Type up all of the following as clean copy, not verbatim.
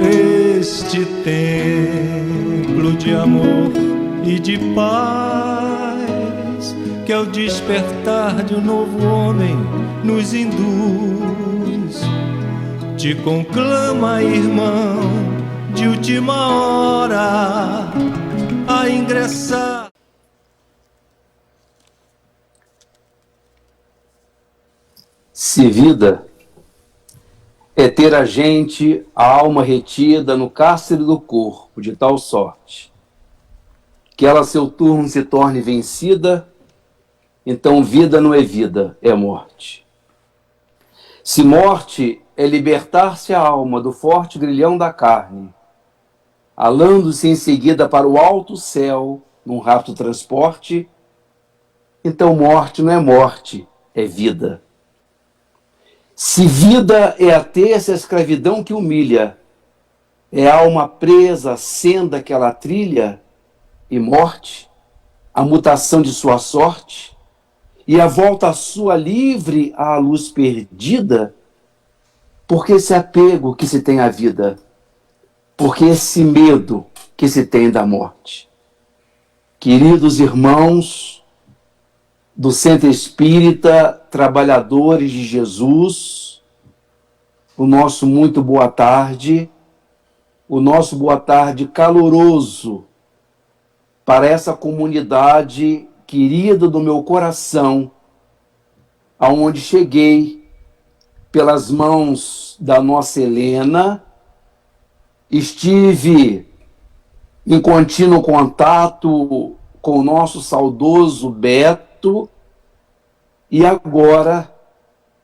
Este templo de amor e de paz, que ao despertar de um novo homem nos induz, te conclama, irmão, de última hora a ingressar. Se vida é ter a gente, a alma retida no cárcere do corpo, de tal sorte que ela a seu turno se torne vencida, então vida não é vida, é morte. Se morte é libertar-se a alma do forte grilhão da carne, alando-se em seguida para o alto céu, num rápido transporte, então morte não é morte, é vida. Se vida é ater-se à escravidão que humilha, é a alma presa à senda que ela trilha, e morte, a mutação de sua sorte, e a volta sua livre à luz perdida, porque esse apego que se tem à vida, porque esse medo que se tem da morte. Queridos irmãos do Centro Espírita Trabalhadores de Jesus, o nosso muito boa tarde, o nosso boa tarde caloroso para essa comunidade querida do meu coração, aonde cheguei pelas mãos da nossa Helena, estive em contínuo contato com o nosso saudoso Beto e agora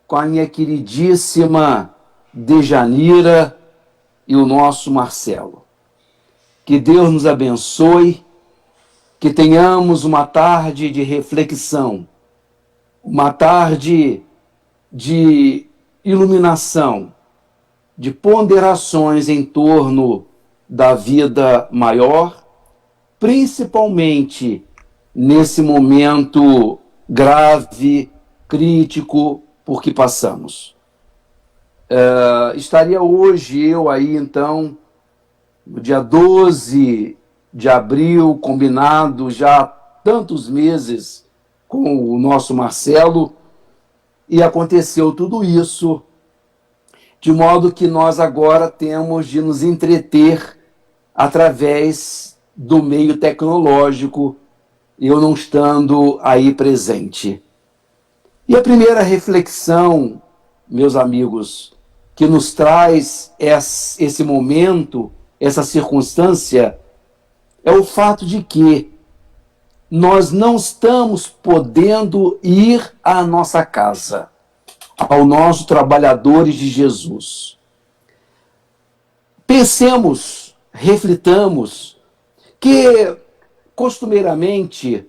com a minha queridíssima Dejanira e o nosso Marcelo. Que Deus nos abençoe, que tenhamos uma tarde de reflexão, uma tarde de iluminação, de ponderações em torno da vida maior, principalmente nesse momento grave, crítico, por que passamos. Estaria hoje eu aí, então, no dia 12 de abril, combinado já há tantos meses com o nosso Marcelo, e aconteceu tudo isso, de modo que nós agora temos de nos entreter através do meio tecnológico, eu não estando aí presente. E a primeira reflexão, meus amigos, que nos traz esse momento, essa circunstância, é o fato de que nós não estamos podendo ir à nossa casa, ao nosso trabalhadores de Jesus. Pensemos, reflitamos, que costumeiramente,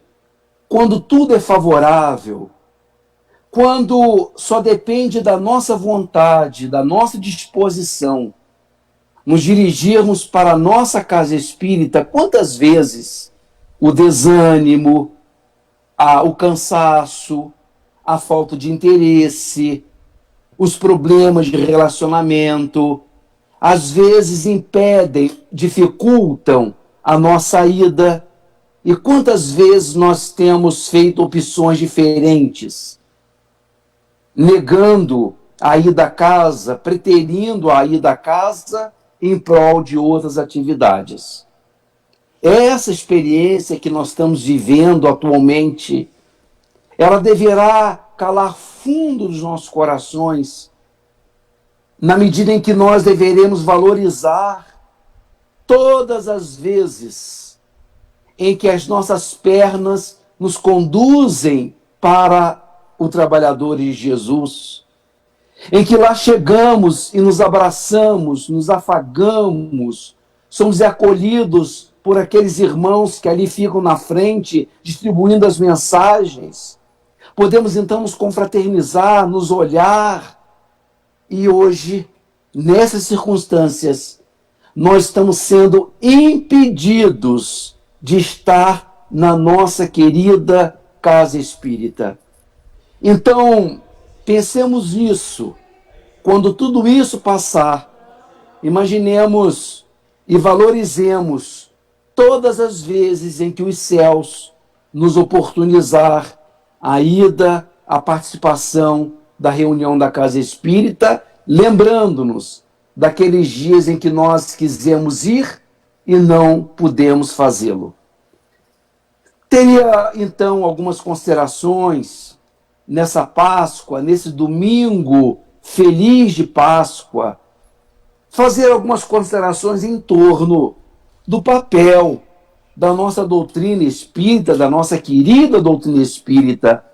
quando tudo é favorável, quando só depende da nossa vontade, da nossa disposição, nos dirigirmos para a nossa casa espírita, quantas vezes o desânimo, o cansaço, a falta de interesse, os problemas de relacionamento, às vezes impedem, dificultam a nossa ida. E quantas vezes nós temos feito opções diferentes, negando a ida à casa, preterindo a ida à casa em prol de outras atividades. Essa experiência que nós estamos vivendo atualmente, ela deverá calar fundo nos nossos corações, na medida em que nós deveremos valorizar todas as vezes em que as nossas pernas nos conduzem para o trabalhador de Jesus, em que lá chegamos e nos abraçamos, nos afagamos, somos acolhidos por aqueles irmãos que ali ficam na frente, distribuindo as mensagens. Podemos então nos confraternizar, nos olhar. E hoje, nessas circunstâncias, nós estamos sendo impedidos de estar na nossa querida casa espírita. Então, pensemos nisso. Quando tudo isso passar, imaginemos e valorizemos todas as vezes em que os céus nos oportunizar a ida, a participação da reunião da Casa Espírita, lembrando-nos daqueles dias em que nós quisemos ir e não pudemos fazê-lo. Teria, então, algumas considerações nessa Páscoa, nesse domingo feliz de Páscoa, fazer algumas considerações em torno do papel da nossa doutrina espírita, da nossa querida doutrina espírita,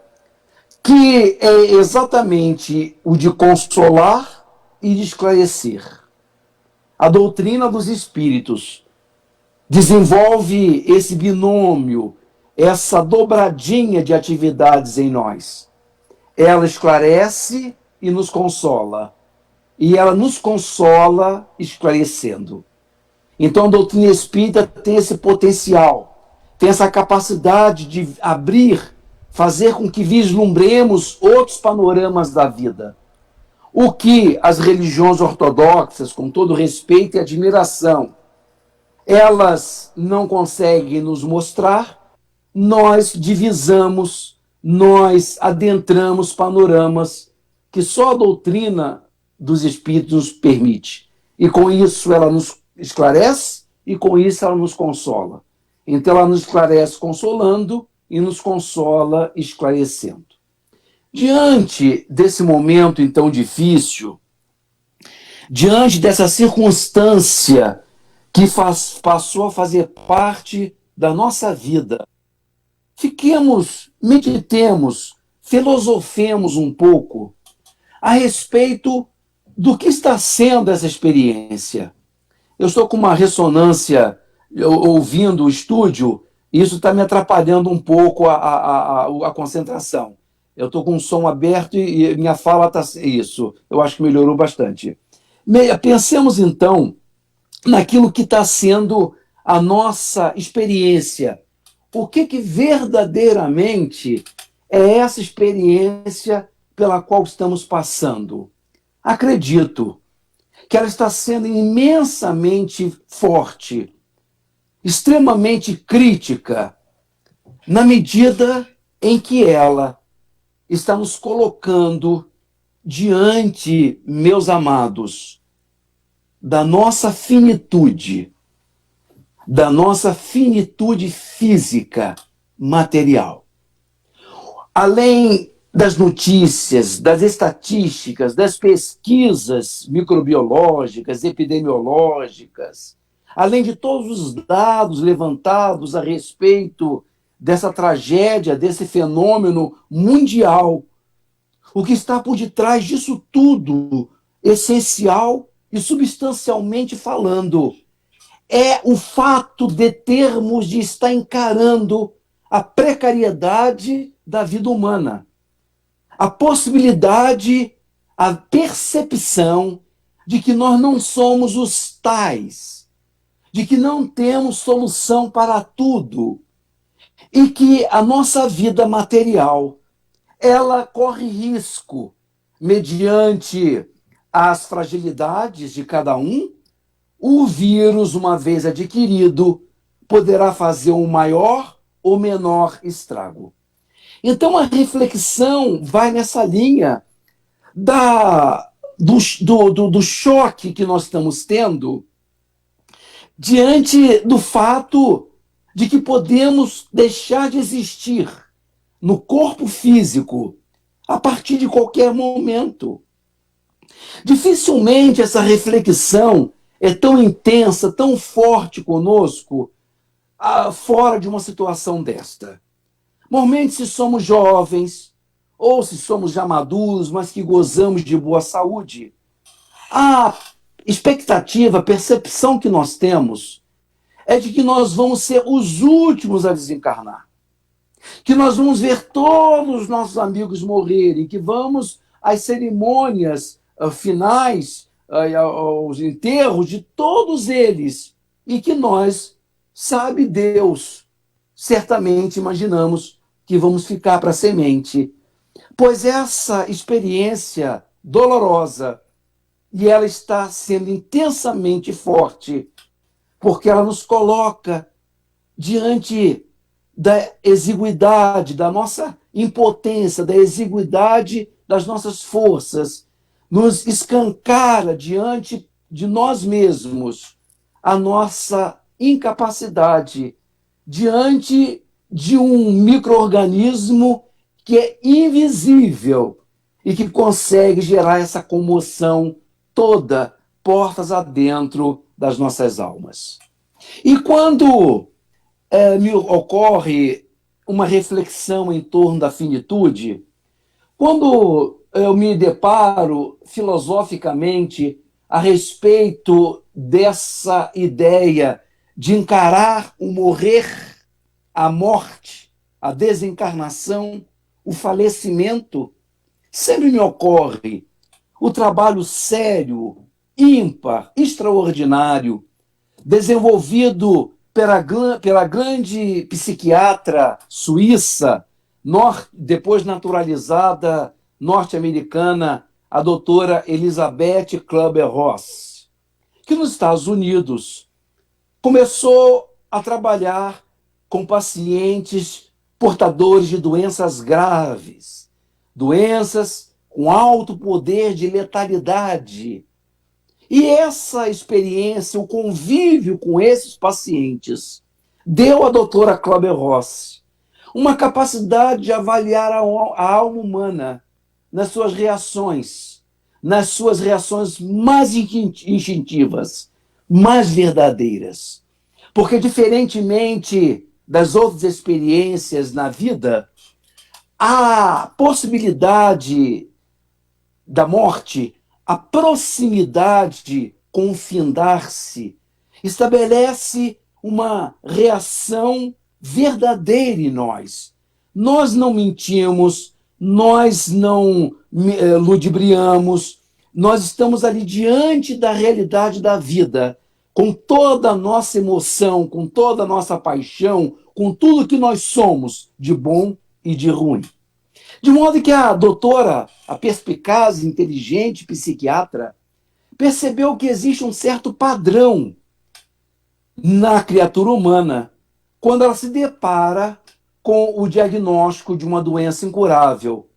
que é exatamente o de consolar e de esclarecer. A doutrina dos espíritos desenvolve esse binômio, essa dobradinha de atividades em nós. Ela esclarece e nos consola. E ela nos consola esclarecendo. Então a doutrina espírita tem esse potencial, tem essa capacidade de abrir, fazer com que vislumbremos outros panoramas da vida. O que as religiões ortodoxas, com todo respeito e admiração, elas não conseguem nos mostrar, nós divisamos, nós adentramos panoramas que só a doutrina dos espíritos nos permite. E com isso ela nos esclarece e com isso ela nos consola. Então ela nos esclarece consolando e nos consola esclarecendo. Diante desse momento então difícil, diante dessa circunstância que passou a fazer parte da nossa vida, fiquemos, meditemos, filosofemos um pouco a respeito do que está sendo essa experiência. Eu estou com uma ressonância ouvindo o estúdio, e isso está me atrapalhando um pouco a concentração. Eu estou com o som aberto e minha fala está... Isso, eu acho que melhorou bastante. Pensemos, então, naquilo que está sendo a nossa experiência. O que verdadeiramente é essa experiência pela qual estamos passando? Acredito que ela está sendo imensamente forte, extremamente crítica, na medida em que ela está nos colocando diante, meus amados, da nossa finitude física, material. Além das notícias, das estatísticas, das pesquisas microbiológicas, epidemiológicas, além de todos os dados levantados a respeito dessa tragédia, desse fenômeno mundial, o que está por detrás disso tudo, essencial e substancialmente falando, é o fato de termos de estar encarando a precariedade da vida humana. A possibilidade, a percepção de que nós não somos os tais, de que não temos solução para tudo e que a nossa vida material, ela corre risco, mediante as fragilidades de cada um. O vírus, uma vez adquirido, poderá fazer um maior ou menor estrago. Então, a reflexão vai nessa linha do choque que nós estamos tendo diante do fato de que podemos deixar de existir no corpo físico a partir de qualquer momento. Dificilmente essa reflexão é tão intensa, tão forte conosco, fora de uma situação desta. Normalmente, se somos jovens, ou se somos já maduros, mas que gozamos de boa saúde, a expectativa, a percepção que nós temos é de que nós vamos ser os últimos a desencarnar. Que nós vamos ver todos os nossos amigos morrerem, que vamos às cerimônias finais, aos enterros de todos eles, e que nós, sabe Deus, certamente imaginamos que vamos ficar para a semente, pois essa experiência dolorosa, e ela está sendo intensamente forte, porque ela nos coloca diante da exiguidade, da nossa impotência, da exiguidade das nossas forças, nos escancara diante de nós mesmos a nossa incapacidade, diante de um micro-organismo que é invisível e que consegue gerar essa comoção toda, portas adentro das nossas almas. E quando me ocorre uma reflexão em torno da finitude, quando eu me deparo filosoficamente a respeito dessa ideia de encarar o morrer, a morte, a desencarnação, o falecimento, sempre me ocorre o trabalho sério, ímpar, extraordinário, desenvolvido pela grande psiquiatra suíça, depois naturalizada norte-americana, a doutora Elizabeth Kübler-Ross, que nos Estados Unidos começou a trabalhar com pacientes portadores de doenças graves, doenças com alto poder de letalidade. E essa experiência, o convívio com esses pacientes, deu à doutora Kübler-Ross uma capacidade de avaliar a alma humana nas suas reações mais instintivas, mais verdadeiras. Porque, diferentemente das outras experiências na vida, a possibilidade da morte, a proximidade com o findar-se, estabelece uma reação verdadeira em nós. Nós não mentimos, nós não ludibriamos, nós estamos ali diante da realidade da vida, com toda a nossa emoção, com toda a nossa paixão, com tudo que nós somos, de bom e de ruim. De modo que a doutora, a perspicaz, inteligente psiquiatra, percebeu que existe um certo padrão na criatura humana quando ela se depara com o diagnóstico de uma doença incurável,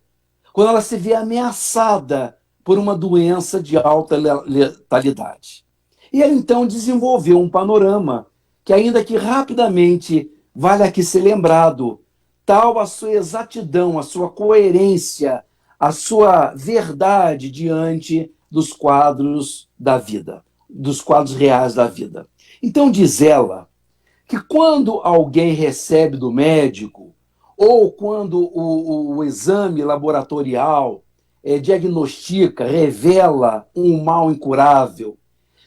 quando ela se vê ameaçada por uma doença de alta letalidade. E ela então desenvolveu um panorama que, ainda que rapidamente, vale aqui ser lembrado, tal a sua exatidão, a sua coerência, a sua verdade diante dos quadros da vida, dos quadros reais da vida. Então diz ela que quando alguém recebe do médico, ou quando o exame laboratorial diagnostica, revela um mal incurável,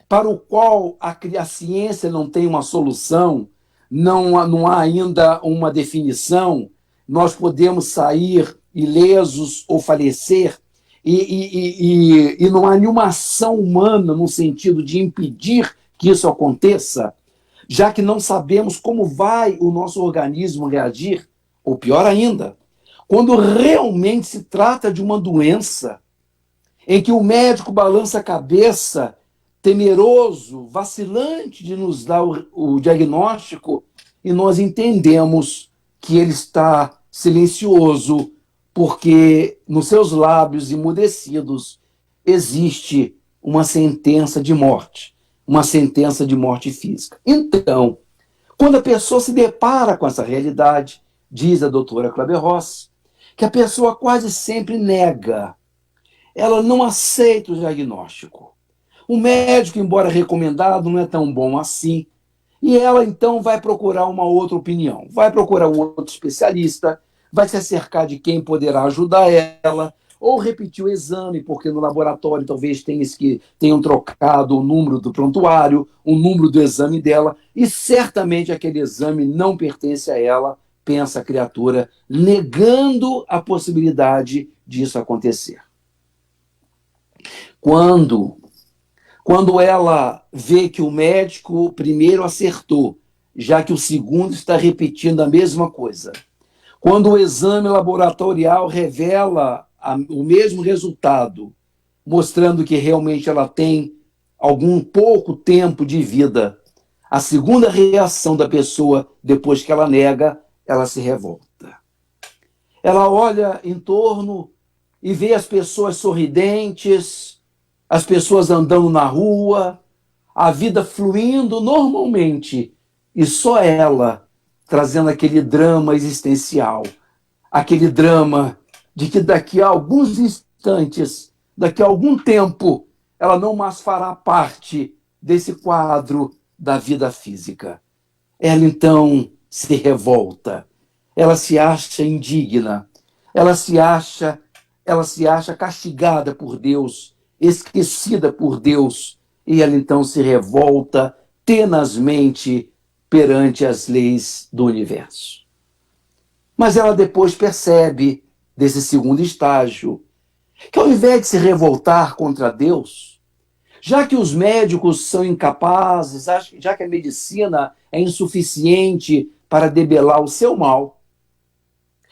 para o qual a ciência não tem uma solução, não há ainda uma definição, nós podemos sair ilesos ou falecer, e não há nenhuma ação humana no sentido de impedir que isso aconteça, já que não sabemos como vai o nosso organismo reagir, ou pior ainda, quando realmente se trata de uma doença em que o médico balança a cabeça, temeroso, vacilante de nos dar o diagnóstico, e nós entendemos que ele está silencioso, porque nos seus lábios emudecidos existe uma sentença de morte física. Então, quando a pessoa se depara com essa realidade, diz a doutora Kübler-Ross, que a pessoa quase sempre nega, ela não aceita o diagnóstico. O médico, embora recomendado, não é tão bom assim, e ela então vai procurar uma outra opinião, vai procurar um outro especialista, vai se acercar de quem poderá ajudar ela, ou repetir o exame, porque no laboratório talvez tenham trocado o número do prontuário, o número do exame dela, e certamente aquele exame não pertence a ela, pensa a criatura, negando a possibilidade disso acontecer. Quando ela vê que o médico primeiro acertou, já que o segundo está repetindo a mesma coisa. Quando o exame laboratorial revela o mesmo resultado, mostrando que realmente ela tem algum pouco tempo de vida, a segunda reação da pessoa, depois que ela nega, ela se revolta. Ela olha em torno e vê as pessoas sorridentes, as pessoas andando na rua, a vida fluindo normalmente, e só ela trazendo aquele drama existencial, aquele drama de que daqui a alguns instantes, daqui a algum tempo, ela não mais fará parte desse quadro da vida física. Ela então se revolta, ela se acha indigna, ela se acha castigada por Deus, esquecida por Deus, e ela então se revolta tenazmente perante as leis do universo. Mas ela depois percebe, desse segundo estágio, que ao invés de se revoltar contra Deus, já que os médicos são incapazes, já que a medicina é insuficiente para debelar o seu mal,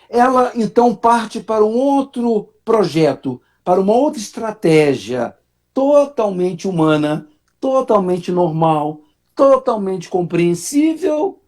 ela então parte para um outro projeto, para uma outra estratégia totalmente humana, totalmente normal, totalmente compreensível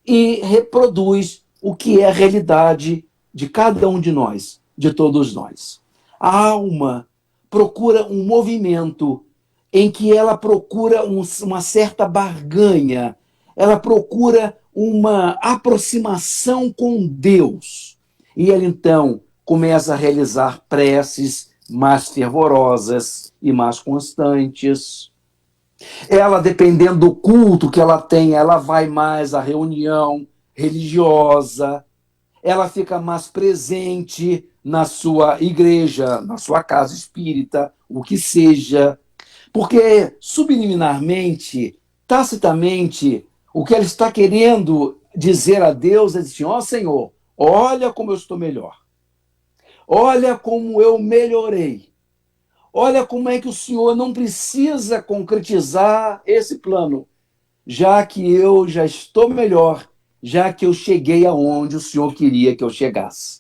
e reproduz o que é a realidade de cada um de nós, de todos nós. A alma procura um movimento em que ela procura uma certa barganha, ela procura uma aproximação com Deus. E ela então começa a realizar preces mais fervorosas e mais constantes. Ela, dependendo do culto que ela tem, ela vai mais à reunião religiosa, ela fica mais presente na sua igreja, na sua casa espírita, o que seja, porque subliminarmente, tacitamente, o que ela está querendo dizer a Deus é assim: ó Senhor, olha como eu estou melhor, olha como eu melhorei, olha como é que o Senhor não precisa concretizar esse plano, já que eu já estou melhor, já que eu cheguei aonde o Senhor queria que eu chegasse.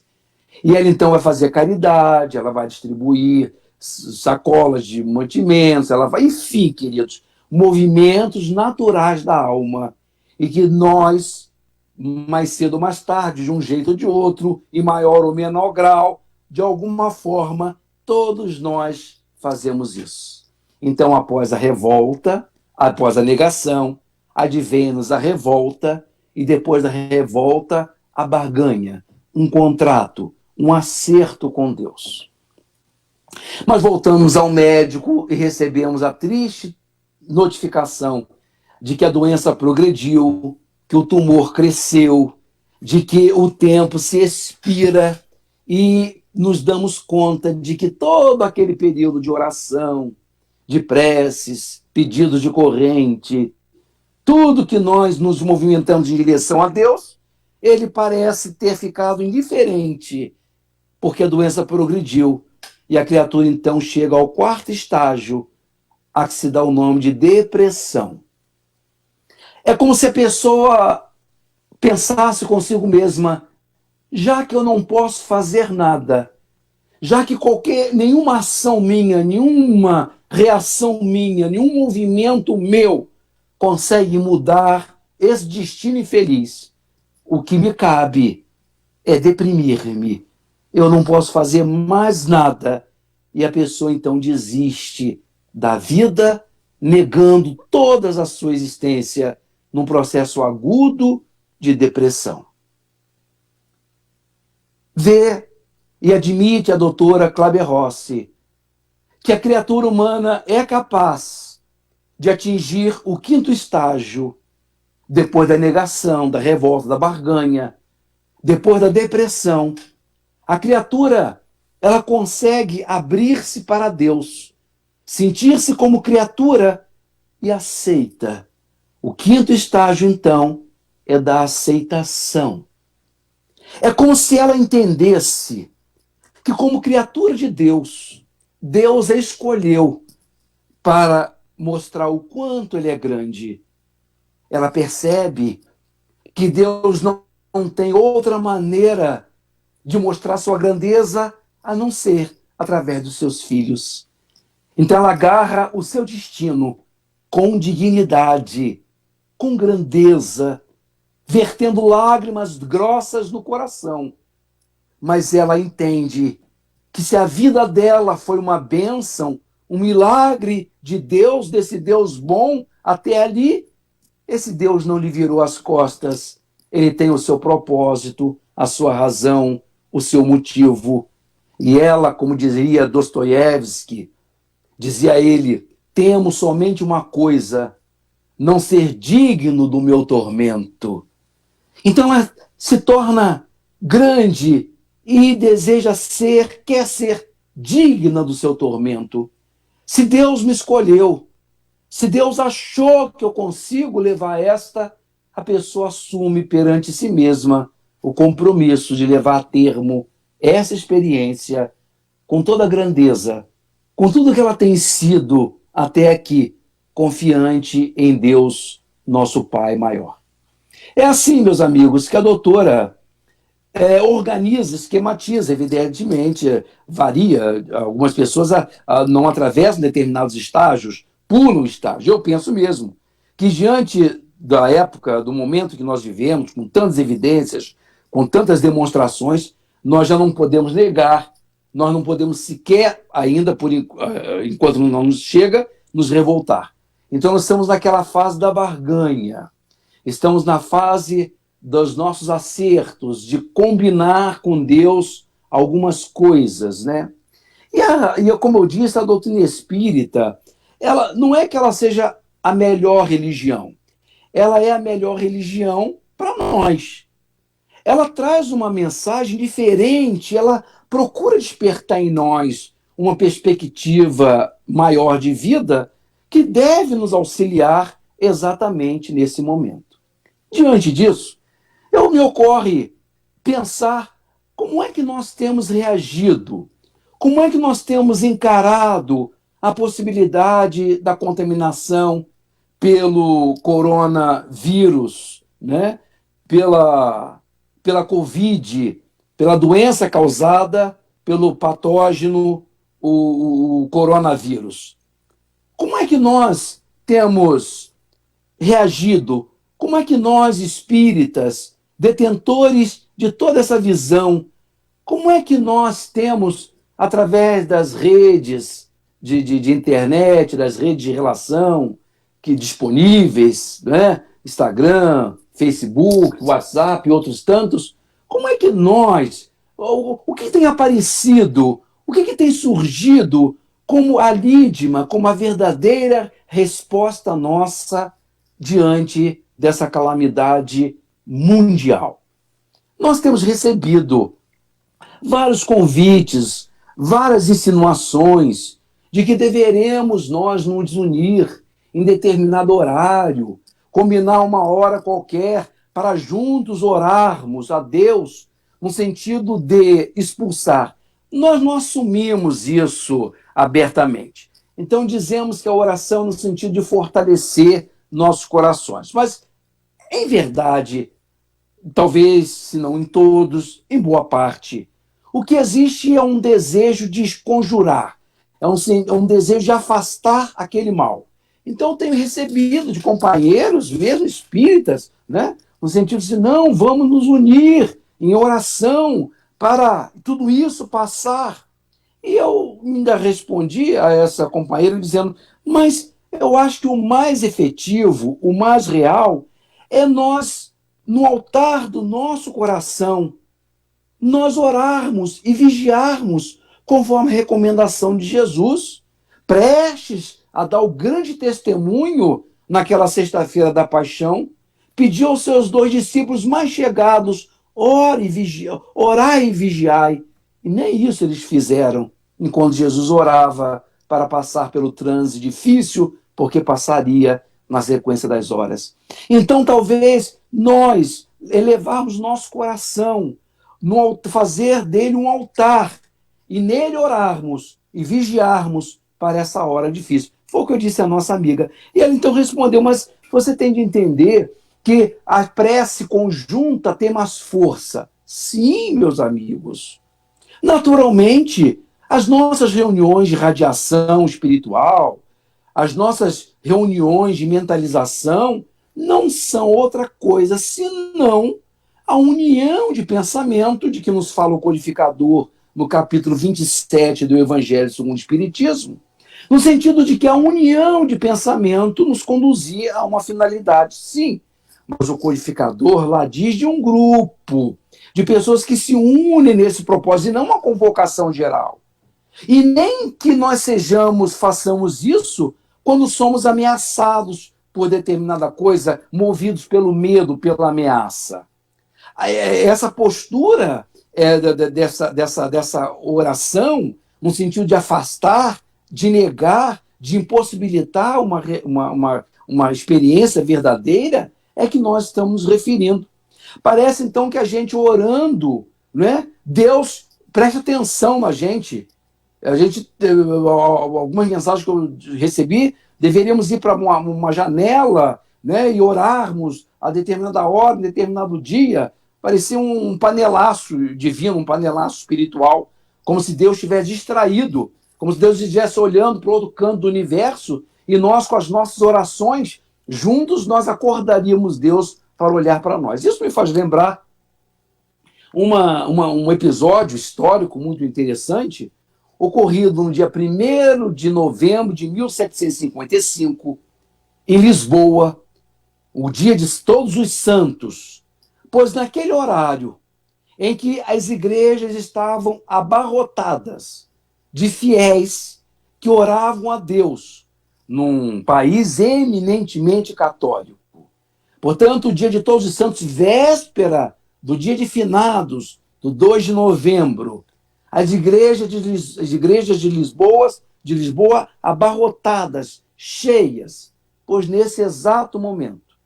E ela então vai fazer caridade, ela vai distribuir sacolas de mantimentos, ela vai, enfim, queridos, movimentos naturais da alma, e que nós, mais cedo ou mais tarde, de um jeito ou de outro, em maior ou menor grau, de alguma forma, todos nós fazemos isso. Então, após a revolta, após a negação, advém-nos a revolta, e depois da revolta, a barganha, um contrato, um acerto com Deus. Mas voltamos ao médico e recebemos a triste notificação de que a doença progrediu, que o tumor cresceu, de que o tempo se expira, e nos damos conta de que todo aquele período de oração, de preces, pedidos de corrente, tudo que nós nos movimentamos em direção a Deus, ele parece ter ficado indiferente, porque a doença progrediu, e a criatura então chega ao quarto estágio, a que se dá o nome de depressão. É como se a pessoa pensasse consigo mesma: já que eu não posso fazer nada, já que nenhuma ação minha, nenhuma reação minha, nenhum movimento meu consegue mudar esse destino infeliz, o que me cabe é deprimir-me. Eu não posso fazer mais nada. E a pessoa então desiste da vida, negando toda a sua existência num processo agudo de depressão. Vê e admite a doutora Claber-Rossi que a criatura humana é capaz de atingir o quinto estágio, depois da negação, da revolta, da barganha, depois da depressão. A criatura, ela consegue abrir-se para Deus, sentir-se como criatura e aceita. O quinto estágio, então, é da aceitação. É como se ela entendesse que, como criatura de Deus, Deus a escolheu para mostrar o quanto ele é grande. ela percebe que Deus não tem outra maneira de mostrar sua grandeza a não ser através dos seus filhos. Então ela agarra o seu destino com dignidade, com grandeza, vertendo lágrimas grossas no coração. Mas ela entende que se a vida dela foi uma bênção, um milagre de Deus, desse Deus bom até ali, esse Deus não lhe virou as costas. Ele tem o seu propósito, a sua razão, o seu motivo. E ela, como dizia Dostoiévski, dizia ele, temo somente uma coisa, não ser digno do meu tormento. Então ela se torna grande e deseja ser, quer ser digna do seu tormento. Se Deus me escolheu, se Deus achou que eu consigo levar esta, a pessoa assume perante si mesma o compromisso de levar a termo essa experiência com toda a grandeza, com tudo que ela tem sido até aqui, confiante em Deus, nosso Pai maior. É assim, meus amigos, que a doutora organiza, esquematiza, evidentemente, varia. Algumas pessoas não atravessam determinados estágios, pulam estágio. Eu penso mesmo que diante da época, do momento que nós vivemos, com tantas evidências, com tantas demonstrações, nós já não podemos negar, nós não podemos sequer, ainda enquanto não nos chega, nos revoltar. Então nós estamos naquela fase da barganha, estamos na fase dos nossos acertos, de combinar com Deus algumas coisas, né? E como eu disse, a doutrina espírita, ela não é que ela seja a melhor religião, ela é a melhor religião para nós. Ela traz uma mensagem diferente, ela procura despertar em nós uma perspectiva maior de vida que deve nos auxiliar exatamente nesse momento. Diante disso, me ocorre pensar como é que nós temos reagido, como é que nós temos encarado a possibilidade da contaminação pelo coronavírus, né? pela Covid, pela doença causada pelo patógeno, o coronavírus. Como é que nós temos reagido? Como é que nós, espíritas, detentores de toda essa visão, como é que nós temos, através das redes de internet, das redes de relação que disponíveis, né? Instagram, Facebook, WhatsApp e outros tantos, como é que nós, o que tem aparecido, o que tem surgido como a lídima, como a verdadeira resposta nossa diante dessa calamidade mundial? Nós temos recebido vários convites, várias insinuações de que deveremos nós nos unir em determinado horário, combinar uma hora qualquer para juntos orarmos a Deus no sentido de expulsar. Nós não assumimos isso abertamente. Então dizemos que a oração no sentido de fortalecer nossos corações. Mas, em verdade, talvez, se não em todos, em boa parte, o que existe é um desejo de conjurar, é um desejo de afastar aquele mal. Então, eu tenho recebido de companheiros, mesmo espíritas, né, no sentido de, não, vamos nos unir em oração para tudo isso passar. E eu ainda respondi a essa companheira dizendo, mas eu acho que o mais efetivo, o mais real, é nós, no altar do nosso coração, nós orarmos e vigiarmos conforme a recomendação de Jesus, prestes a dar o grande testemunho naquela sexta-feira da paixão, pediu aos seus 2 discípulos mais chegados, orai e vigiai. E nem isso eles fizeram, enquanto Jesus orava para passar pelo transe difícil, porque passaria na sequência das horas. Então, talvez nós elevarmos nosso coração, fazer dele um altar, e nele orarmos e vigiarmos para essa hora difícil. Foi o que eu disse à nossa amiga. E ela então respondeu, mas você tem de entender que a prece conjunta tem mais força. Sim, meus amigos. Naturalmente, as nossas reuniões de radiação espiritual, as nossas reuniões de mentalização, não são outra coisa senão a união de pensamento de que nos fala o codificador no capítulo 27 do Evangelho segundo o Espiritismo, no sentido de que a união de pensamento nos conduzia a uma finalidade, sim, mas o codificador lá diz de um grupo de pessoas que se unem nesse propósito, e não uma convocação geral. E nem que nós façamos isso quando somos ameaçados por determinada coisa, movidos pelo medo, pela ameaça. Essa postura dessa oração, no sentido de afastar, de negar, de impossibilitar uma experiência verdadeira, é que nós estamos nos referindo. Parece, então, que a gente orando, né, Deus presta atenção na gente. Algumas mensagens que eu recebi, deveríamos ir para uma janela, né, e orarmos a determinada hora, em determinado dia. Parecia um panelaço divino, um panelaço espiritual, como se Deus estivesse distraído, como se Deus estivesse olhando para o outro canto do universo e nós, com as nossas orações, juntos nós acordaríamos Deus para olhar para nós. Isso me faz lembrar um episódio histórico muito interessante, ocorrido no dia 1º de novembro de 1755, em Lisboa, o dia de Todos os Santos, pois naquele horário em que as igrejas estavam abarrotadas de fiéis que oravam a Deus num país eminentemente católico. Portanto, o dia de Todos os Santos, véspera do dia de finados, do 2 de novembro, as igrejas de Lisboa abarrotadas, cheias, pois nesse exato momento,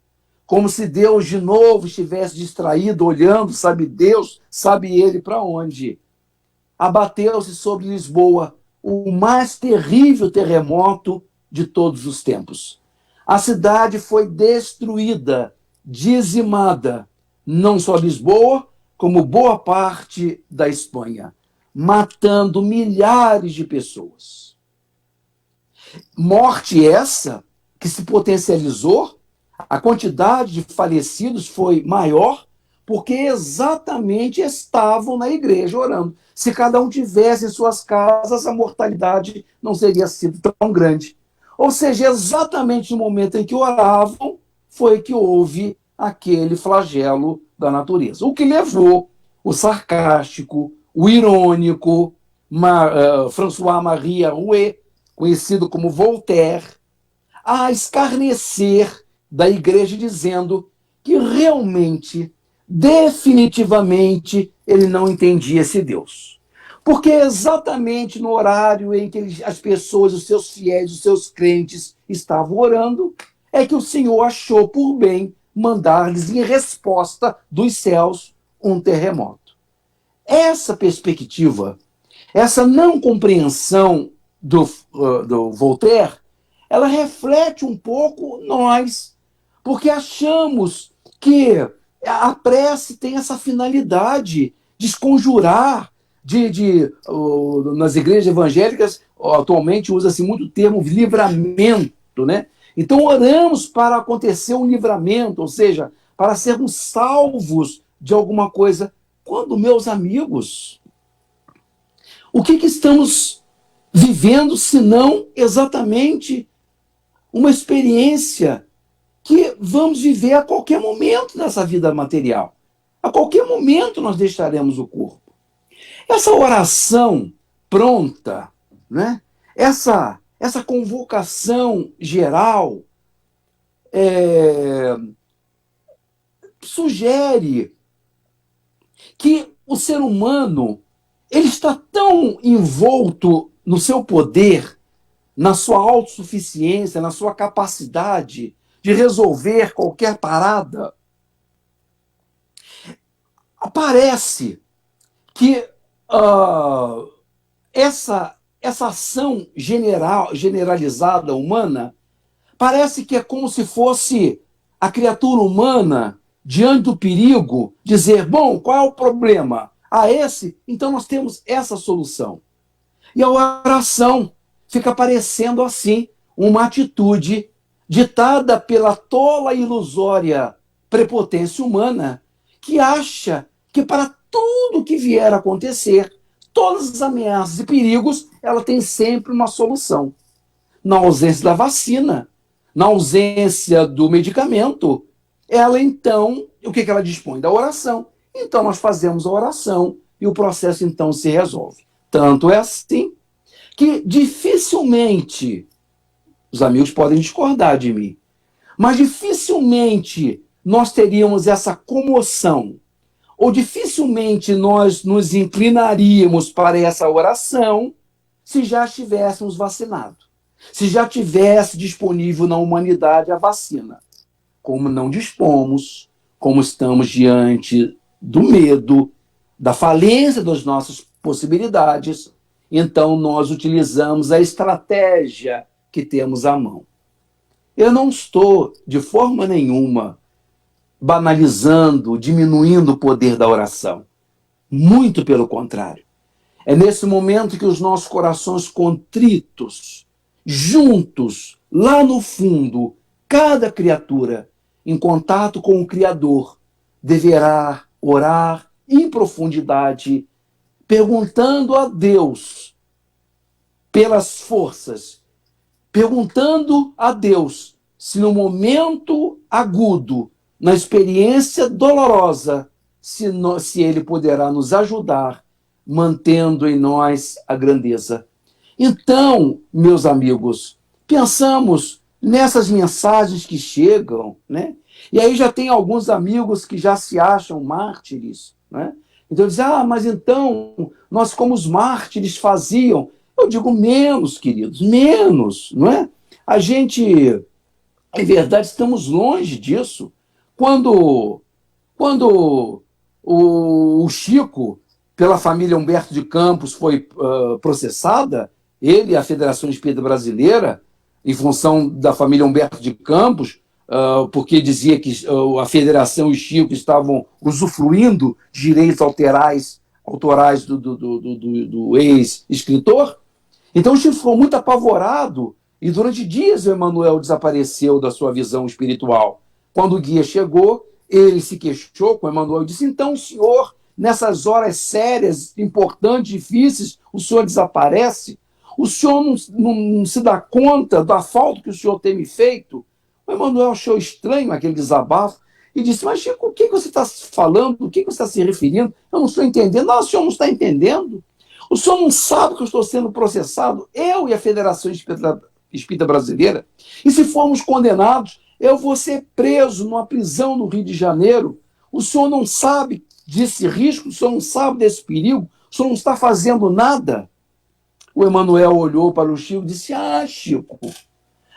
como se Deus de novo estivesse distraído, olhando, sabe Deus, sabe ele para onde, abateu-se sobre Lisboa o mais terrível terremoto de todos os tempos. A cidade foi destruída, dizimada, não só Lisboa, como boa parte da Espanha, matando milhares de pessoas. Morte essa que se potencializou, a quantidade de falecidos foi maior porque exatamente estavam na igreja orando. Se cada um tivesse em suas casas, a mortalidade não teria sido tão grande. Ou seja, exatamente no momento em que oravam, foi que houve aquele flagelo da natureza. O que levou o sarcástico, o irônico, François-Marie Arouet, conhecido como Voltaire, a escarnecer da igreja, dizendo que realmente, definitivamente, ele não entendia esse Deus. Porque exatamente no horário em que as pessoas, os seus fiéis, os seus crentes estavam orando, é que o Senhor achou por bem mandar-lhes em resposta dos céus um terremoto. Essa perspectiva, essa não compreensão do Voltaire, ela reflete um pouco nós, porque achamos que a prece tem essa finalidade de esconjurar, nas igrejas evangélicas, atualmente usa-se muito o termo livramento, né? Então oramos para acontecer um livramento, ou seja, para sermos salvos de alguma coisa. Quando, meus amigos, o que estamos vivendo, se não exatamente uma experiência que vamos viver a qualquer momento nessa vida material? A qualquer momento nós deixaremos o corpo. Essa oração pronta, né? Essa convocação geral sugere que o ser humano ele está tão envolto no seu poder, na sua autossuficiência, na sua capacidade de resolver qualquer parada. Parece que essa ação generalizada humana Parece que é como se fosse a criatura humana, diante do perigo, dizer, bom, qual é o problema? Esse? Então nós temos essa solução. E a oração fica parecendo assim, uma atitude ditada pela tola e ilusória prepotência humana, que acha que para tudo que vier a acontecer, todas as ameaças e perigos, ela tem sempre uma solução. Na ausência da vacina, na ausência do medicamento, ela então, o que ela dispõe? Da oração. Então nós fazemos a oração e o processo então se resolve. Tanto é assim que dificilmente, os amigos podem discordar de mim, mas dificilmente nós teríamos essa comoção, ou dificilmente nós nos inclinaríamos para essa oração se já estivéssemos vacinados, se já tivesse disponível na humanidade a vacina. Como não dispomos, como estamos diante do medo, da falência das nossas possibilidades, então nós utilizamos a estratégia que temos à mão. Eu não estou, de forma nenhuma, banalizando, diminuindo o poder da oração. Muito pelo contrário. É nesse momento que os nossos corações contritos, juntos, lá no fundo, cada criatura, em contato com o Criador, deverá orar em profundidade, perguntando a Deus pelas forças, perguntando a Deus se no momento agudo, na experiência dolorosa, se Ele poderá nos ajudar, mantendo em nós a grandeza. Então, meus amigos, pensamos nessas mensagens que chegam, né? E aí já tem alguns amigos que já se acham mártires, né? Então dizem, mas então, nós como os mártires faziam. Eu digo menos, queridos, menos, não é? A gente, em verdade, estamos longe disso. Quando o Chico, pela família Humberto de Campos, foi processada, ele e a Federação Espírita Brasileira, em função da família Humberto de Campos, porque dizia que a Federação e o Chico estavam usufruindo de direitos autorais do ex-escritor. Então o Chico ficou muito apavorado e durante dias o Emmanuel desapareceu da sua visão espiritual. Quando o guia chegou, ele se queixou com o Emmanuel e disse, então, senhor, nessas horas sérias, importantes, difíceis, o senhor desaparece? O senhor não se dá conta da falta que o senhor tem me feito? O Emmanuel achou estranho aquele desabafo e disse, mas Chico, o que você está falando? O que você está se referindo? Eu não estou entendendo. Não, o senhor não está entendendo? O senhor não sabe que eu estou sendo processado? Eu e a Federação Espírita Brasileira? E se formos condenados, eu vou ser preso numa prisão no Rio de Janeiro. O senhor não sabe desse risco? O senhor não sabe desse perigo? O senhor não está fazendo nada? O Emmanuel olhou para o Chico e disse, Chico,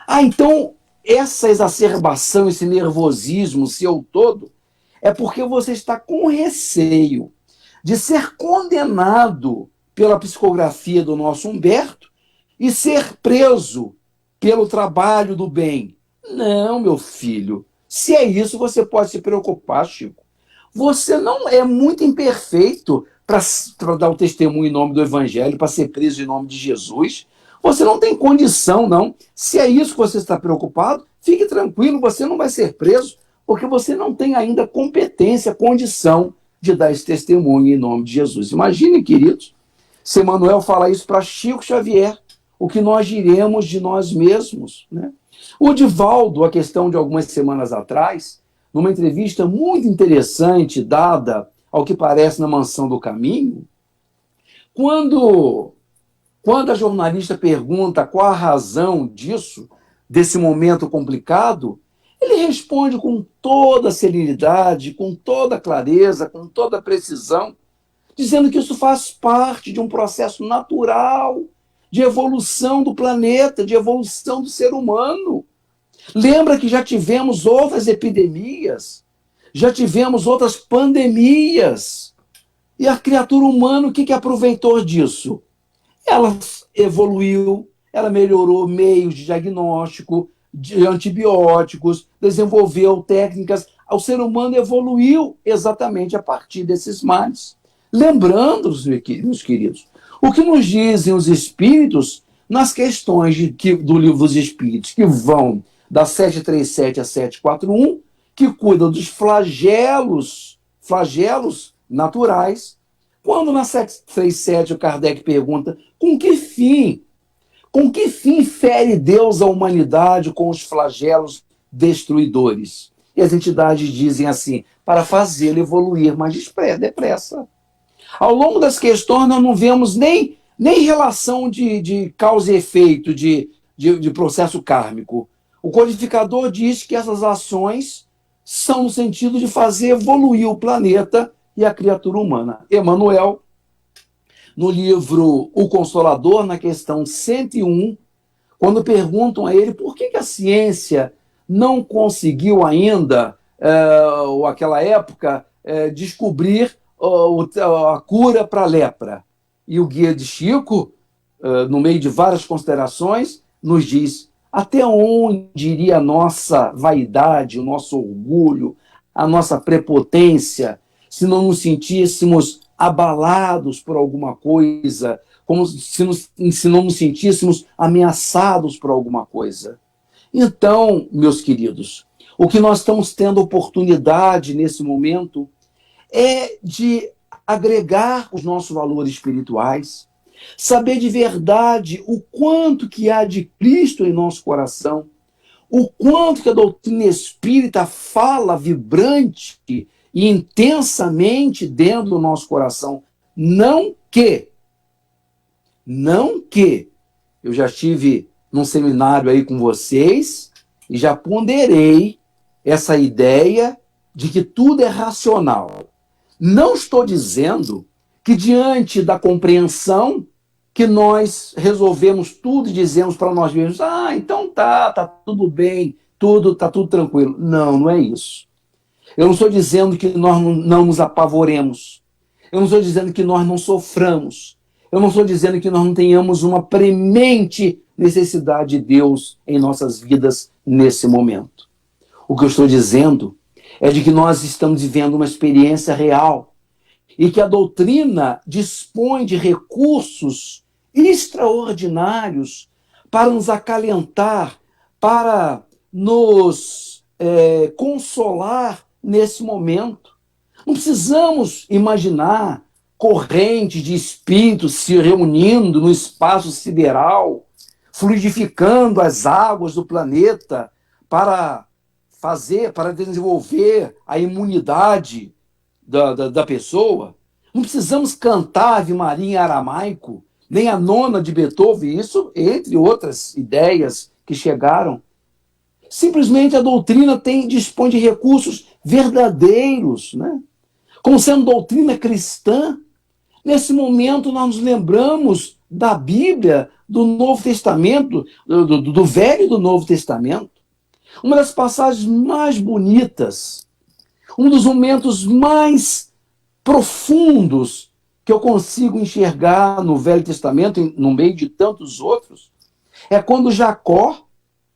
então essa exacerbação, esse nervosismo seu todo, é porque você está com receio de ser condenado pela psicografia do nosso Humberto e ser preso pelo trabalho do bem. Não, meu filho, se é isso, você pode se preocupar, Chico. Você não é muito imperfeito para dar o testemunho em nome do Evangelho, para ser preso em nome de Jesus. Você não tem condição, não. Se é isso que você está preocupado, fique tranquilo, você não vai ser preso, porque você não tem ainda competência, condição de dar esse testemunho em nome de Jesus. Imagine, queridos, se Emmanuel falar isso para Chico Xavier, o que nós diremos de nós mesmos, né? O Divaldo, a questão de algumas semanas atrás, numa entrevista muito interessante dada, ao que parece, na Mansão do Caminho, quando a jornalista pergunta qual a razão disso, desse momento complicado, ele responde com toda a serenidade, com toda a clareza, com toda a precisão, dizendo que isso faz parte de um processo natural de evolução do planeta, de evolução do ser humano. Lembra que já tivemos outras epidemias, já tivemos outras pandemias. E a criatura humana, o que aproveitou disso? Ela evoluiu, ela melhorou meios de diagnóstico, de antibióticos, desenvolveu técnicas. O ser humano evoluiu exatamente a partir desses males. Lembrando, meus queridos, o que nos dizem os espíritos nas questões do livro dos espíritos, que vão da 737 a 741, que cuidam dos flagelos naturais. Quando na 737 o Kardec pergunta com que fim fere Deus a humanidade com os flagelos destruidores? E as entidades dizem assim, para fazê-lo evoluir mais depressa. Ao longo das questões, nós não vemos nem relação de causa e efeito, de processo kármico. O codificador diz que essas ações são no sentido de fazer evoluir o planeta e a criatura humana. Emmanuel, no livro O Consolador, na questão 101, quando perguntam a ele por que a ciência não conseguiu ainda, ou aquela época, descobrir a cura para a lepra. E o guia de Chico, no meio de várias considerações, nos diz até onde iria a nossa vaidade, o nosso orgulho, a nossa prepotência, se não nos sentíssemos abalados por alguma coisa, como se não nos sentíssemos ameaçados por alguma coisa. Então, meus queridos, o que nós estamos tendo oportunidade nesse momento é de agregar os nossos valores espirituais, saber de verdade o quanto que há de Cristo em nosso coração, o quanto que a doutrina espírita fala vibrante e intensamente dentro do nosso coração. Não que eu já estive num seminário aí com vocês e já ponderei essa ideia de que tudo é racional. Não estou dizendo que diante da compreensão que nós resolvemos tudo e dizemos para nós mesmos, então tá tudo bem, tá tudo tranquilo. Não, não é isso. Eu não estou dizendo que nós não nos apavoremos. Eu não estou dizendo que nós não soframos. Eu não estou dizendo que nós não tenhamos uma premente necessidade de Deus em nossas vidas nesse momento. O que eu estou dizendo é de que nós estamos vivendo uma experiência real e que a doutrina dispõe de recursos extraordinários para nos acalentar, para nos consolar nesse momento. Não precisamos imaginar correntes de espíritos se reunindo no espaço sideral, fluidificando as águas do planeta para desenvolver a imunidade da pessoa. Não precisamos cantar Ave Maria em aramaico, nem a nona de Beethoven, isso entre outras ideias que chegaram. Simplesmente a doutrina dispõe de recursos verdadeiros, né? Como sendo doutrina cristã. Nesse momento nós nos lembramos da Bíblia, do Novo Testamento, do Velho e do Novo Testamento. Uma das passagens mais bonitas, um dos momentos mais profundos que eu consigo enxergar no Velho Testamento, no meio de tantos outros, é quando Jacó,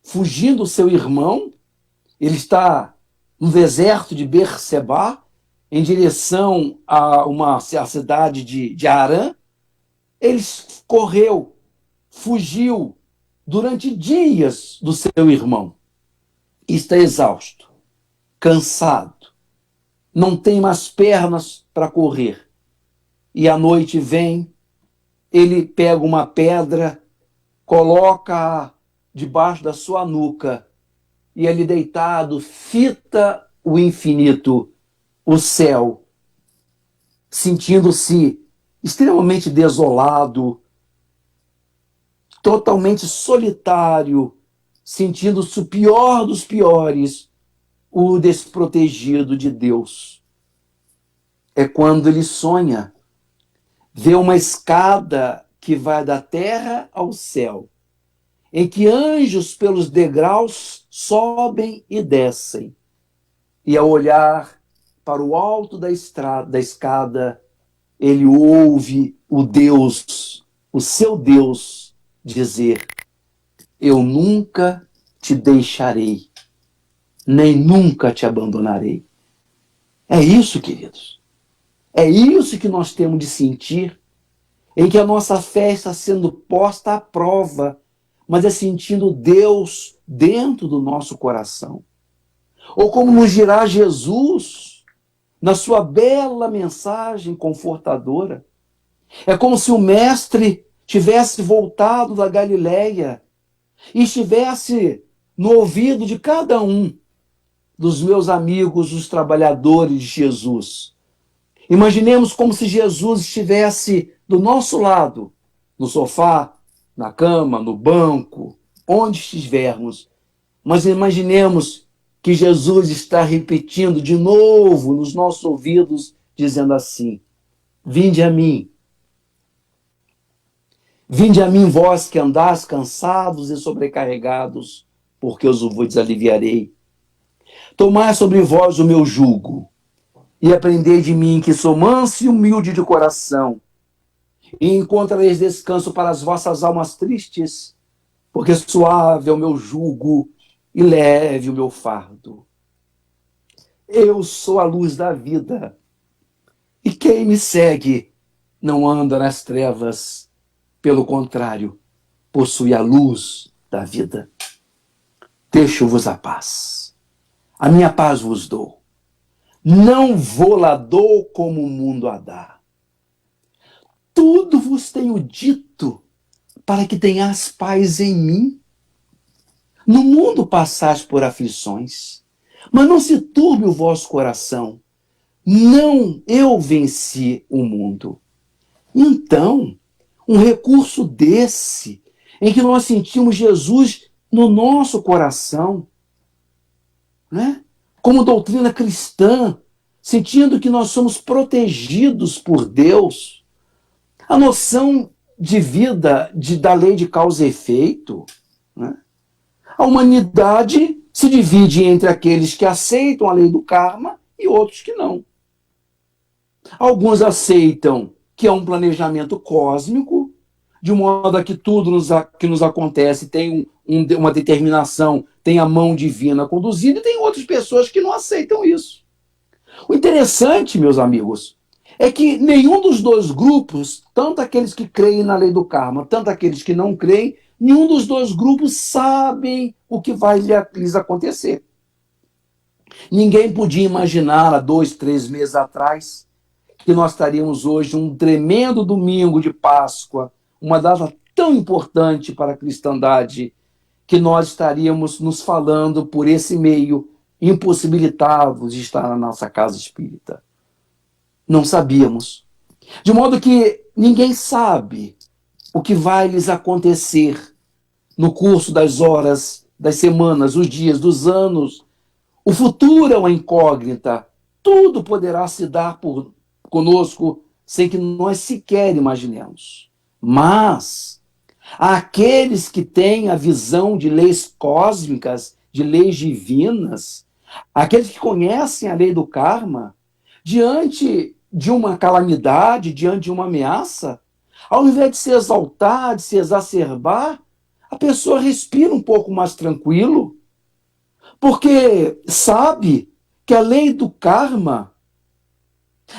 fugindo do seu irmão, ele está no deserto de Berseba, em direção a cidade de Harã. Ele fugiu durante dias do seu irmão. Está exausto, cansado, não tem mais pernas para correr. E a noite vem, ele pega uma pedra, coloca debaixo da sua nuca e ali deitado fita o infinito, o céu, sentindo-se extremamente desolado, totalmente solitário, sentindo-se o pior dos piores, o desprotegido de Deus. É quando ele sonha, vê uma escada que vai da terra ao céu, em que anjos pelos degraus sobem e descem, e ao olhar para o alto da escada, ele ouve o seu Deus, dizer: eu nunca te deixarei, nem nunca te abandonarei. É isso, queridos. É isso que nós temos de sentir, em que a nossa fé está sendo posta à prova, mas é sentindo Deus dentro do nosso coração. Ou como nos dirá Jesus, na sua bela mensagem confortadora, é como se o Mestre tivesse voltado da Galileia e estivesse no ouvido de cada um dos meus amigos, os trabalhadores de Jesus. Imaginemos como se Jesus estivesse do nosso lado, no sofá, na cama, no banco, onde estivermos. Mas imaginemos que Jesus está repetindo de novo nos nossos ouvidos, dizendo assim: vinde a mim. Vinde a mim, vós que andais cansados e sobrecarregados, porque eu vos aliviarei. Tomai sobre vós o meu jugo, e aprendei de mim, que sou manso e humilde de coração, e encontrareis descanso para as vossas almas tristes, porque suave é o meu jugo e leve o meu fardo. Eu sou a luz da vida, e quem me segue não anda nas trevas, pelo contrário, possui a luz da vida. Deixo-vos a paz. A minha paz vos dou. Não vou-la dou como o mundo a dá. Tudo vos tenho dito para que tenhas paz em mim. No mundo passais por aflições, mas não se turbe o vosso coração. Não, eu venci o mundo. Então, um recurso desse, em que nós sentimos Jesus no nosso coração, né? Como doutrina cristã, sentindo que nós somos protegidos por Deus, a noção de vida da lei de causa e efeito, né? A humanidade se divide entre aqueles que aceitam a lei do karma e outros que não. Alguns aceitam que é um planejamento cósmico, de modo a que tudo que nos acontece tem uma determinação, tem a mão divina conduzida, e tem outras pessoas que não aceitam isso. O interessante, meus amigos, é que nenhum dos dois grupos, tanto aqueles que creem na lei do karma, tanto aqueles que não creem, nenhum dos dois grupos sabem o que vai lhes acontecer. Ninguém podia imaginar há 2, 3 meses atrás que nós estaríamos hoje um tremendo domingo de Páscoa, uma data tão importante para a cristandade, que nós estaríamos nos falando por esse meio, impossibilitados de estar na nossa casa espírita. Não sabíamos. De modo que ninguém sabe o que vai lhes acontecer no curso das horas, das semanas, dos dias, dos anos. O futuro é uma incógnita. Tudo poderá se dar conosco sem que nós sequer imaginemos. Mas aqueles que têm a visão de leis cósmicas, de leis divinas, aqueles que conhecem a lei do karma, diante de uma calamidade, diante de uma ameaça, ao invés de se exaltar, de se exacerbar, a pessoa respira um pouco mais tranquilo, porque sabe que a lei do karma,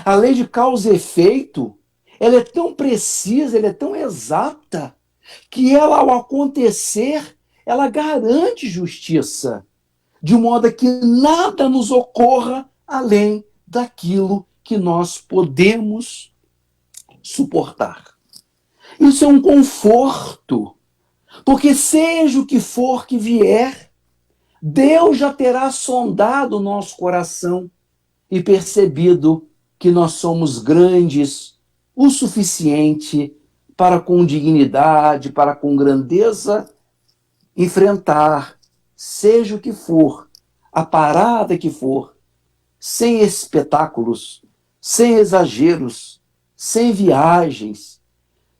a lei de causa e efeito, ela é tão precisa, ela é tão exata, que ela, ao acontecer, ela garante justiça, de modo que nada nos ocorra além daquilo que nós podemos suportar. Isso é um conforto, porque seja o que for que vier, Deus já terá sondado o nosso coração e percebido que nós somos grandes o suficiente para com dignidade, para com grandeza, enfrentar, seja o que for, a parada que for, sem espetáculos, sem exageros, sem viagens,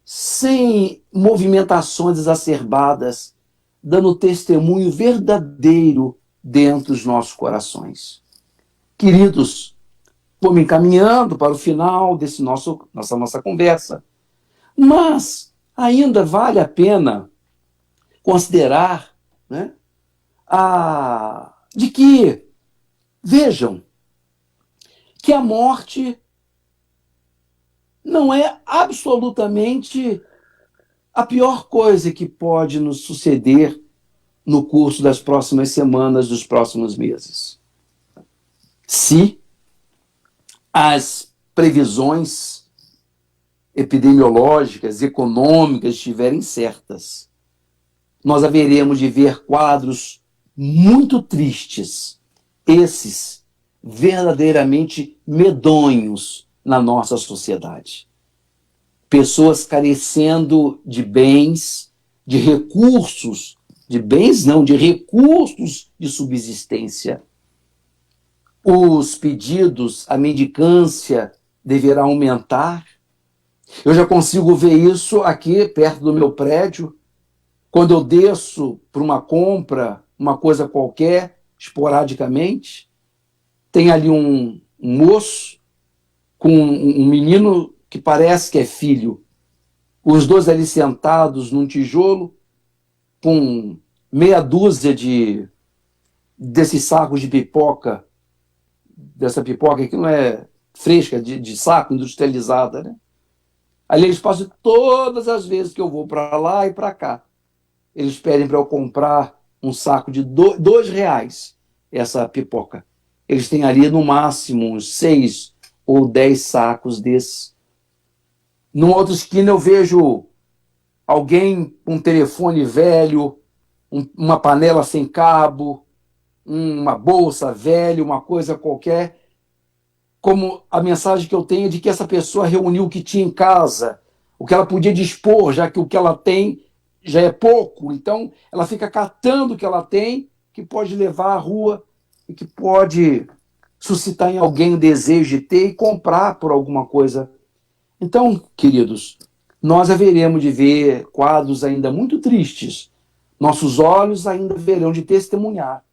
sem movimentações exacerbadas, dando testemunho verdadeiro dentro dos nossos corações. Queridos, vou me encaminhando para o final dessa nossa conversa, mas ainda vale a pena considerar, né, de que, vejam, que a morte não é absolutamente a pior coisa que pode nos suceder no curso das próximas semanas, dos próximos meses. Se as previsões epidemiológicas, econômicas estiverem certas, nós haveremos de ver quadros muito tristes, esses verdadeiramente medonhos na nossa sociedade. Pessoas carecendo de bens, de recursos, de bens não, de recursos de subsistência. Os pedidos, a mendicância deverá aumentar. Eu já consigo ver isso aqui perto do meu prédio, quando eu desço para uma compra, uma coisa qualquer, esporadicamente, tem ali um moço com um menino que parece que é filho, os dois ali sentados num tijolo, com meia dúzia desses sacos de pipoca, dessa pipoca que não é fresca, de saco, industrializada, né? Ali eles passam todas as vezes que eu vou para lá e para cá. Eles pedem para eu comprar um saco de R$ 2, essa pipoca. Eles têm ali no máximo uns 6 ou 10 sacos desses. Numa outra esquina eu vejo alguém com um telefone velho, uma panela sem cabo, uma bolsa velha, uma coisa qualquer, como a mensagem que eu tenho é de que essa pessoa reuniu o que tinha em casa, o que ela podia dispor, já que o que ela tem já é pouco, então ela fica catando o que ela tem, que pode levar à rua e que pode suscitar em alguém o desejo de ter e comprar por alguma coisa. Então, queridos, nós haveremos de ver quadros ainda muito tristes. Nossos olhos ainda verão de testemunhar,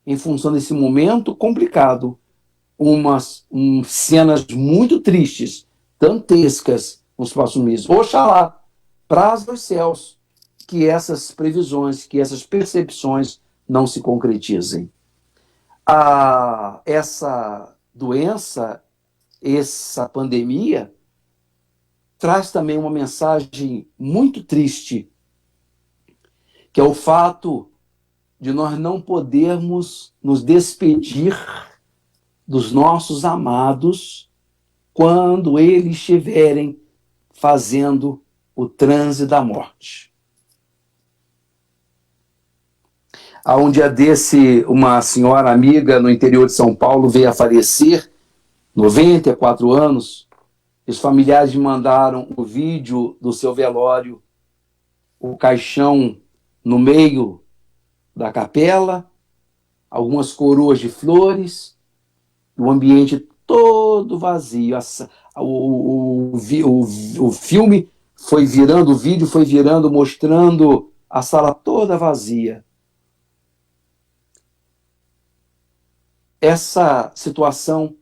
em função desse momento complicado, umas cenas muito tristes, dantescas nos próximos meses. Oxalá, prazo aos céus, que essas previsões, que essas percepções não se concretizem. Essa doença, essa pandemia, traz também uma mensagem muito triste, que é o fato de nós não podermos nos despedir dos nossos amados quando eles estiverem fazendo o transe da morte. Há um dia desse, uma senhora amiga no interior de São Paulo veio a falecer, 94 anos. Os familiares me mandaram o vídeo do seu velório, o caixão no meio da capela, algumas coroas de flores, o ambiente todo vazio. O filme foi virando, o vídeo foi virando, mostrando a sala toda vazia. Essa situação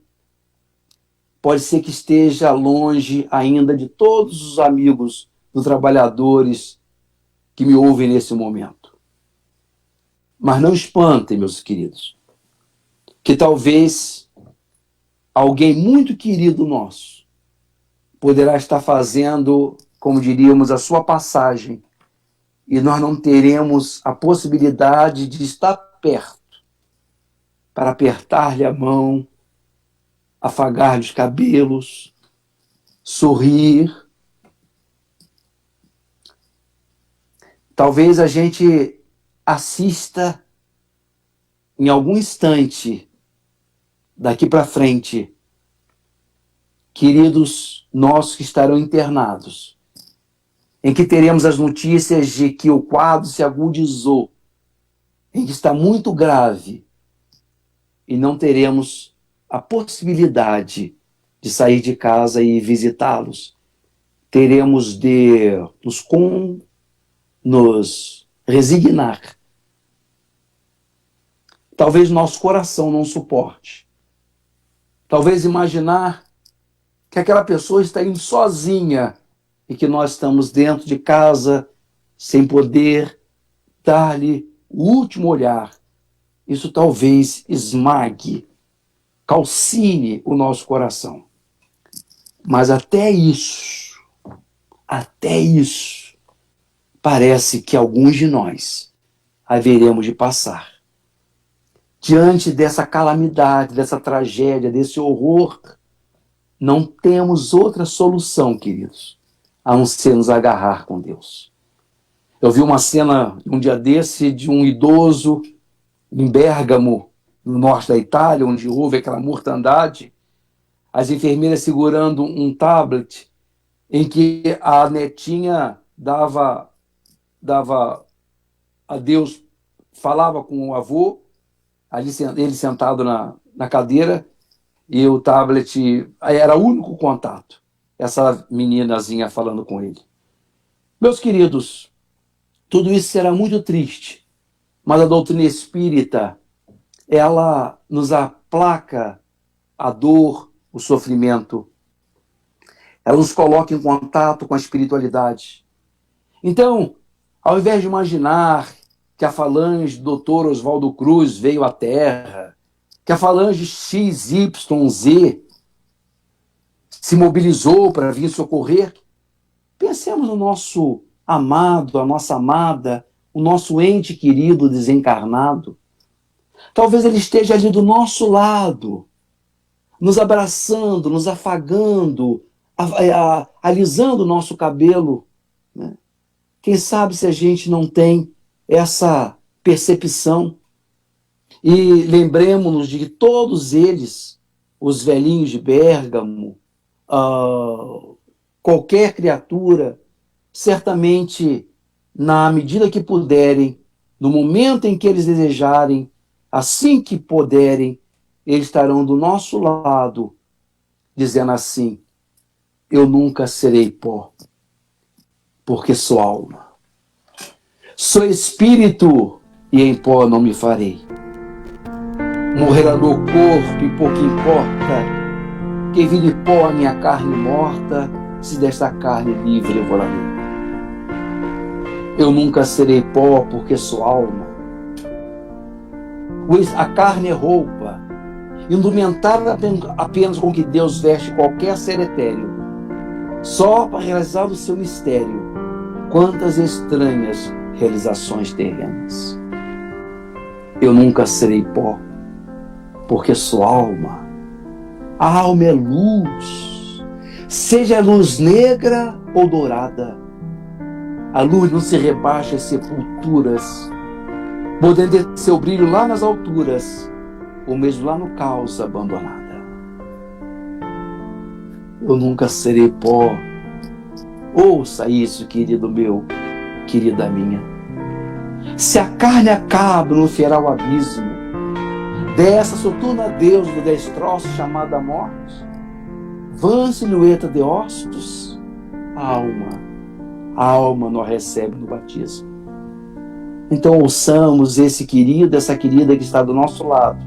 pode ser que esteja longe ainda de todos os amigos dos trabalhadores que me ouvem nesse momento. Mas não espantem, meus queridos, que talvez alguém muito querido nosso poderá estar fazendo, como diríamos, a sua passagem, e nós não teremos a possibilidade de estar perto para apertar-lhe a mão, afagar-lhe os cabelos, sorrir. Talvez a gente assista em algum instante daqui para frente, queridos nossos que estarão internados, em que teremos as notícias de que o quadro se agudizou, em que está muito grave, e não teremos a possibilidade de sair de casa e visitá-los. Teremos de nos resignar. Talvez nosso coração não suporte. Talvez imaginar que aquela pessoa está indo sozinha e que nós estamos dentro de casa sem poder dar-lhe o último olhar isso talvez esmague, calcine o nosso coração. Mas até isso, parece que alguns de nós haveremos de passar. Diante dessa calamidade, dessa tragédia, desse horror, não temos outra solução, queridos, a não ser nos agarrar com Deus. Eu vi uma cena, um dia desse, de um idoso em Bérgamo, no norte da Itália, onde houve aquela mortandade, as enfermeiras segurando um tablet em que a netinha dava a Deus, falava com o avô, ali, ele sentado na cadeira, e o tablet era o único contato, essa meninazinha falando com ele. Meus queridos, tudo isso será muito triste, mas a doutrina espírita, ela nos aplaca a dor, o sofrimento. Ela nos coloca em contato com a espiritualidade. Então, ao invés de imaginar que a falange do Dr. Oswaldo Cruz veio à Terra, que a falange XYZ se mobilizou para vir socorrer, pensemos no nosso amado, a nossa amada, o nosso ente querido desencarnado. Talvez ele esteja ali do nosso lado, nos abraçando, nos afagando, alisando o nosso cabelo, né? Quem sabe se a gente não tem essa percepção. E lembremos-nos de que todos eles, os velhinhos de Bérgamo, qualquer criatura, certamente, na medida que puderem, no momento em que eles desejarem, assim que puderem, eles estarão do nosso lado, dizendo assim: eu nunca serei pó, porque sou alma. Sou espírito e em pó não me farei. Morrerá meu corpo e pouco importa, que vire pó a minha carne morta, se desta carne livre eu volarei. Eu nunca serei pó, porque sou alma. A carne é roupa, indumentária apenas com que Deus veste qualquer ser etéreo, só para realizar o seu mistério. Quantas estranhas realizações terrenas. Eu nunca serei pó, porque sou alma. A alma é luz, seja luz negra ou dourada. A luz não se rebaixa às sepulturas, podendo ter seu brilho lá nas alturas, ou mesmo lá no caos abandonada. Eu nunca serei pó. Ouça isso, querido meu, querida minha. Se a carne acaba no feral abismo dessa soturna deusa do destroço chamada morte, vã silhueta de ossos, a alma não recebe no batismo. Então ouçamos esse querido, essa querida que está do nosso lado,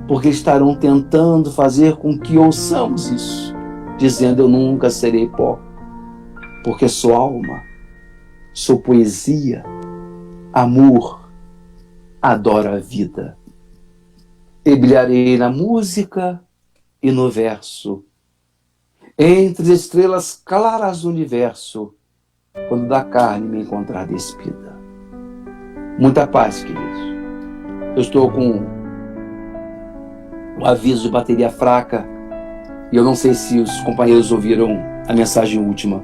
porque estarão tentando fazer com que ouçamos isso, dizendo: eu nunca serei pó, porque sou alma, sou poesia, amor, adoro a vida. E brilharei na música e no verso, entre as estrelas claras do universo, quando da carne me encontrar despida. Muita paz, queridos. Eu estou com um aviso de bateria fraca, e eu não sei se os companheiros ouviram a mensagem última,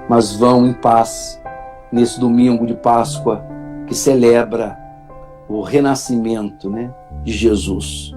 mas vão em paz nesse domingo de Páscoa, que celebra o renascimento, né, de Jesus.